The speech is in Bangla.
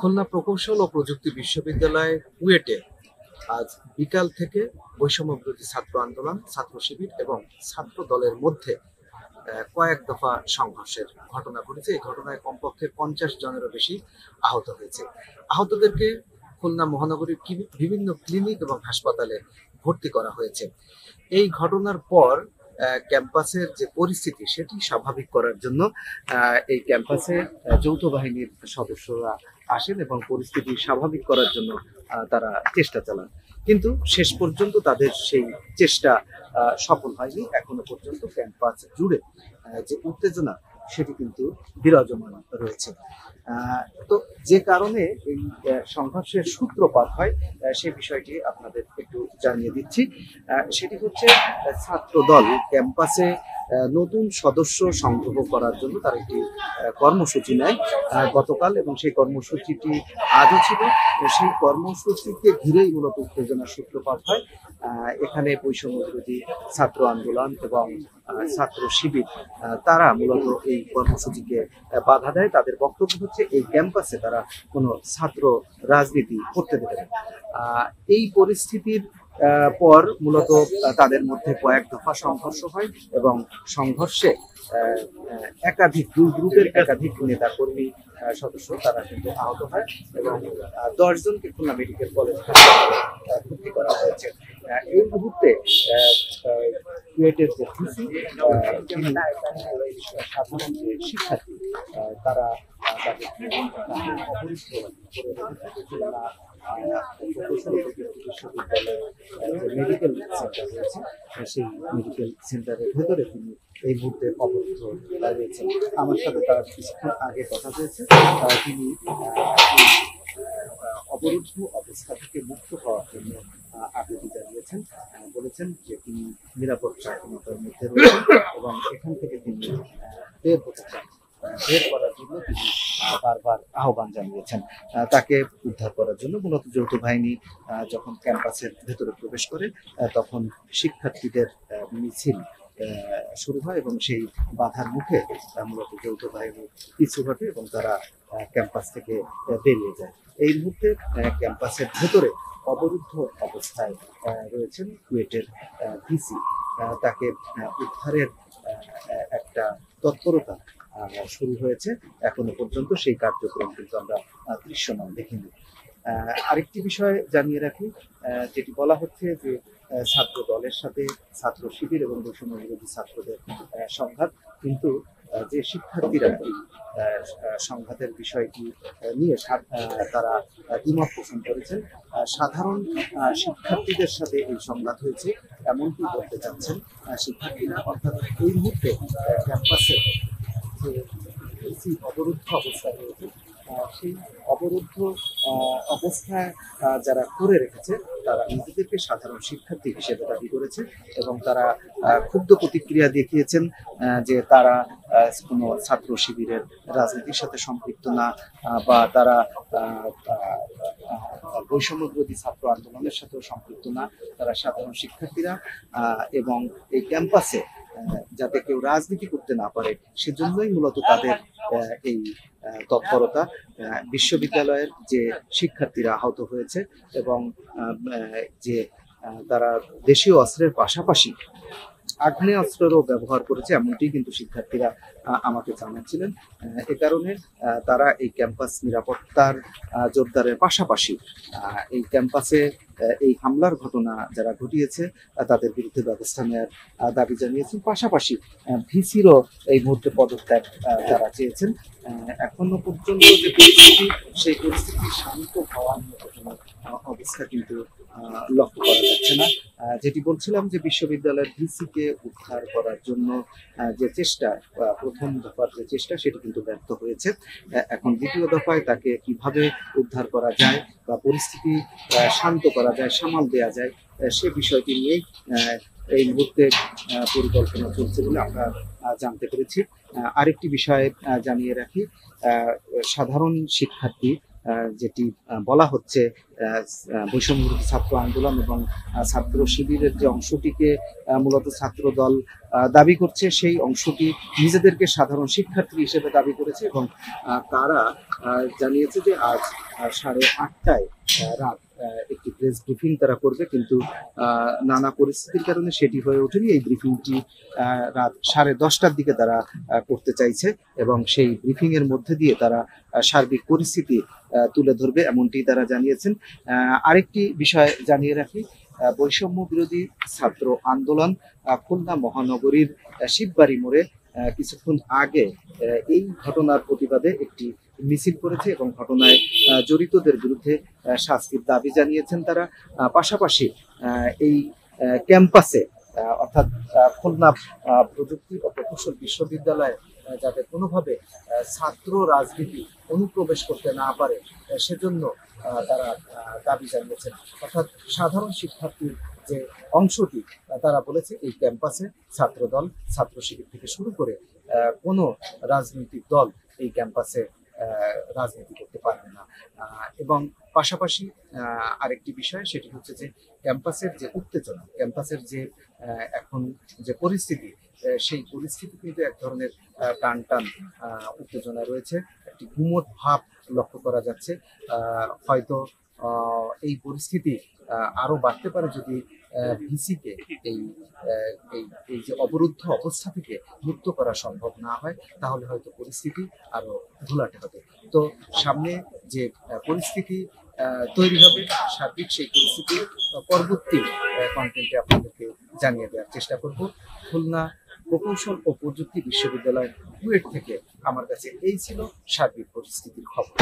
খুলনা প্রকৌশল ও প্রযুক্তি বিশ্ববিদ্যালয় কুয়েটে আজ বিকাল থেকে বৈষম্য বিরোধী ছাত্র আন্দোলন, ছাত্র শিবির এবং ছাত্র দলের মধ্যে কয়েক দফা সংঘর্ষের ঘটনা ঘটেছে। এই ঘটনায় কমপক্ষে 50 জনেরও বেশি আহত হয়েছে। আহতদেরকে খুলনা মহানগরীর বিভিন্ন ক্লিনিক এবং হাসপাতালে ভর্তি করা হয়েছে। এই ঘটনার পর ক্যাম্পাসের যে পরিস্থিতি সেটি স্বাভাবিক করার জন্য এই ক্যাম্পাসে যৌথ বাহিনীর সদস্যরা আসেন এবং পরিস্থিতি স্বাভাবিক করার জন্য তারা চেষ্টা চালান, কিন্তু শেষ পর্যন্ত তাদের সেই চেষ্টা সফল হয়নি। এখনো পর্যন্ত ক্যাম্পাস জুড়ে যে উত্তেজনা সেটি কিন্তু বিরাজমান রয়েছে। তো যে কারণে এই সংঘর্ষের সূত্রপাত হয় সে বিষয়টি আপনাদের একটু জানিয়ে দিচ্ছি। সেটি হচ্ছে ছাত্র দল ক্যাম্পাসে নতুন সদস্য সংগ্রহ করার জন্য তার একটি কর্মসূচি নেয় গতকাল, এবং সেই কর্মসূচিটি আজও ছিল। সেই কর্মসূচিকে ঘিরেই মূলত উত্তেজনার সূত্রপাত হয়। এখানে বৈষম্য বিরোধী ছাত্র আন্দোলন এবং ছাত্র শিবির তারা মূলত এই কর্মসূচিকে বাধা দেয়। তাদের বক্তব্য হচ্ছে এই ক্যাম্পাসে তারা কোনো ছাত্র রাজনীতি করতে দেবে না। এই পরিস্থিতির পর মূলত তাদের মধ্যে কয়েক দফা সংঘর্ষ হয় এবং সংঘর্ষে দুই গ্রুপের একাধিক নেতা কর্মী সদস্য তারা কিন্তু আহত হয় এবং 10 জনকে খুলনা মেডিকেল কলেজ ভর্তি করা হয়েছে। এই মুহূর্তে কুয়েটের যে ভিসি সাধারণ যে শিক্ষার্থী তারা তাদেরকে অবরুদ্ধ করে বিশ্ববিদ্যালয়ের যে মেডিকেল সেন্টার রয়েছে সেই মেডিকেল সেন্টারের ভেতরে তিনি এই মুহূর্তে অবরুদ্ধ রয়েছেন। আমার সাথে তার কিছুক্ষণ আগে কথা হয়েছে। তিনি অবরুদ্ধ অবস্থা থেকে মুক্ত হওয়ার জন্য আকুতি জানিয়েছেন। বলেছেন যে তিনি নিরাপদ স্বাধীনতার মধ্যে রয়েছেন এবং এখান থেকে তিনি বের হতে চান। বের করার জন্য তিনি বারবার আহ্বান জানিয়েছেন। তাকে উদ্ধার করার জন্য মূলত যৌথ বাহিনী যখন ক্যাম্পাসের ভেতরে প্রবেশ করে তখন শিক্ষার্থীদের মিছিল শুরু হয় এবং সেই বাধার মুখে মূলত যৌথ বাহিনী পিছু হটে এবং তারা ক্যাম্পাস থেকে বেরিয়ে যায়। এই মুহূর্তে ক্যাম্পাসের ভেতরে অবরুদ্ধ অবস্থায় রয়েছেন কুয়েটের ভিসি। তাকে উদ্ধারের একটা তৎপরতা শুরু হয়েছে। এখনো পর্যন্ত সেই কার্যক্রম কিন্তু আমরা দৃশ্যমান দেখিনি। আরেকটি বিষয় জানিয়ে রাখি, যেটি বলা হচ্ছে যে ছাত্র দলের সাথে ছাত্র শিবির এবং বৈষম্য বিরোধী ছাত্রদের সংঘাত, কিন্তু যে শিক্ষার্থীরা এই সংঘাতের বিষয়টি নিয়ে তারা দ্বিমত পোষণ করেছেন। সাধারণ শিক্ষার্থীদের সাথে এই সংঘাত হয়েছে এমনটি বলতে চাচ্ছেন শিক্ষার্থীরা। অর্থাৎ এই মুহূর্তে ক্যাম্পাসে যে অবরুদ্ধ অবস্থায় রয়েছে সেই অবরুদ্ধ অবস্থায় যারা করে রেখেছে তারা নিজেদেরকে সাধারণ শিক্ষার্থী হিসেবে দাবি করেছে এবং তারা ক্ষুব্ধ প্রতিক্রিয়া দেখিয়েছেন যে তারা কোনো ছাত্র শিবিরের রাজনীতির সাথে সম্পৃক্ত না, বা তারা বৈষম্য বিরোধী ছাত্র আন্দোলনের সাথেও সম্পৃক্ত না। তারা সাধারণ শিক্ষার্থীরা এবং এই ক্যাম্পাসে যাতে কেউ রাজনীতি করতে না পারে সেজন্যই মূলত তাদের এই তৎপরতা। বিশ্ববিদ্যালয়ের যে শিক্ষার্থীরা আহত হয়েছে এবং যে তারা দেশীয় অস্ত্রের পাশাপাশি আগ্নেয়াস্ত্রেরও ব্যবহার করেছে এমনটি কিন্তু শিক্ষার্থীরা আমাকে জানাচ্ছিলেন। এ কারণে তারা এই ক্যাম্পাস নিরাপত্তার জোরদারের পাশাপাশি এই ক্যাম্পাসে এই হামলার ঘটনা যারা ঘটিয়েছে তাদের বিরুদ্ধে ব্যবস্থা নেওয়ার দাবি জানিয়েছেন। পাশাপাশি ভিসিরও এই মুহূর্তে পদত্যাগ তারা চেয়েছেন। এখনো পর্যন্ত যে পরিস্থিতি সেই পরিস্থিতি শান্ত হওয়ার মতো কোনো অবস্থা কিন্তু লক্ষ্য করা যাচ্ছে না। যেটি বলছিলাম যে বিশ্ববিদ্যালয়ের ভিসিকে উদ্ধার করার জন্য যে চেষ্টা, প্রথম দফার যে চেষ্টা সেটি কিন্তু ব্যর্থ হয়েছে। এখন দ্বিতীয় দফায় তাকে কিভাবে উদ্ধার করা যায় বা পরিস্থিতি শান্ত করা যায়, সামাল দেওয়া যায় সে বিষয়টি নিয়েই এই মুহূর্তে পরিকল্পনা চলছে বলে আমরা জানতে পেরেছি। আরেকটি বিষয় জানিয়ে রাখি, সাধারণ শিক্ষার্থী যেটি বলা হচ্ছে বৈষম্য বিরোধী ছাত্র আন্দোলন এবং ছাত্র শিবিরের যে অংশটিকে মূলত ছাত্র দল দাবি করছে, সেই অংশটি নিজেদেরকে সাধারণ শিক্ষার্থী হিসেবে দাবি করেছে এবং তারা জানিয়েছে যে আজ 8:30টায় রাত একটি প্রেস ব্রিফিং তারা করবে, কিন্তু নানা পরিস্থিতির কারণে সেটি হয়ে ওঠেনি। এই ব্রিফিংটি রাত 10:30টার দিকে তারা করতে চাইছে এবং সেই ব্রিফিং এর মধ্যে দিয়ে তারা সার্বিক পরিস্থিতি তুলে ধরবে, এমনটি তারা জানিয়েছেন। আরেকটি বিষয় জানিয়ে রাখি, বৈষম্য বিরোধী ছাত্র আন্দোলন খুলনা মহানগরীর শিববাড়ি মোড়ে কিছুক্ষণ আগে এই ঘটনার প্রতিবাদে একটি মিছিল করেছে এবং ঘটনায় জড়িতদের বিরুদ্ধে শাস্তির দাবি জানিয়েছেন তারা। পাশাপাশি এই ক্যাম্পাসে অর্থাৎ খুলনা প্রযুক্তি ও প্রকৌশল বিশ্ববিদ্যালয়ে যাতে কোনোভাবে ছাত্র রাজনীতি অনুপ্রবেশ করতে না পারে সেজন্য তারা দাবি জানিয়েছেন। অর্থাৎ সাধারণ শিক্ষার্থীর যে অংশটি তারা বলেছে এই ক্যাম্পাসে ছাত্রদল, ছাত্র শিবির থেকে শুরু করে কোনো রাজনৈতিক দল এই ক্যাম্পাসে রাজনীতি করতে পারবে না। এবং পাশাপাশি আরেকটি বিষয়, সেটি হচ্ছে যে ক্যাম্পাসের যে উত্তেজনা, ক্যাম্পাসের যে এখন যে পরিস্থিতি, সেই পরিস্থিতি কিন্তু এক ধরনের টান টান উত্তেজনা রয়েছে, একটি গুমট ভাব লক্ষ্য করা যাচ্ছে। হয়তো এই পরিস্থিতি আরো বাড়তে পারে যদি ভিসিকে এই এই যে অবরুদ্ধ অবস্থা থেকে মুক্ত করা সম্ভব না হয়, তাহলে হয়তো পরিস্থিতি আরো ঘোলাটে হবে। তো সামনে যে পরিস্থিতি তৈরি হবে, সার্বিক সেই পরিস্থিতি পরবর্তী কন্টেন্টে আপনাদেরকে জানিয়ে দেওয়ার চেষ্টা করব। খুলনা প্রকৌশল ও প্রযুক্তি বিশ্ববিদ্যালয় কুয়েট থেকে আমার কাছে এই ছিল সার্বিক পরিস্থিতির খবর।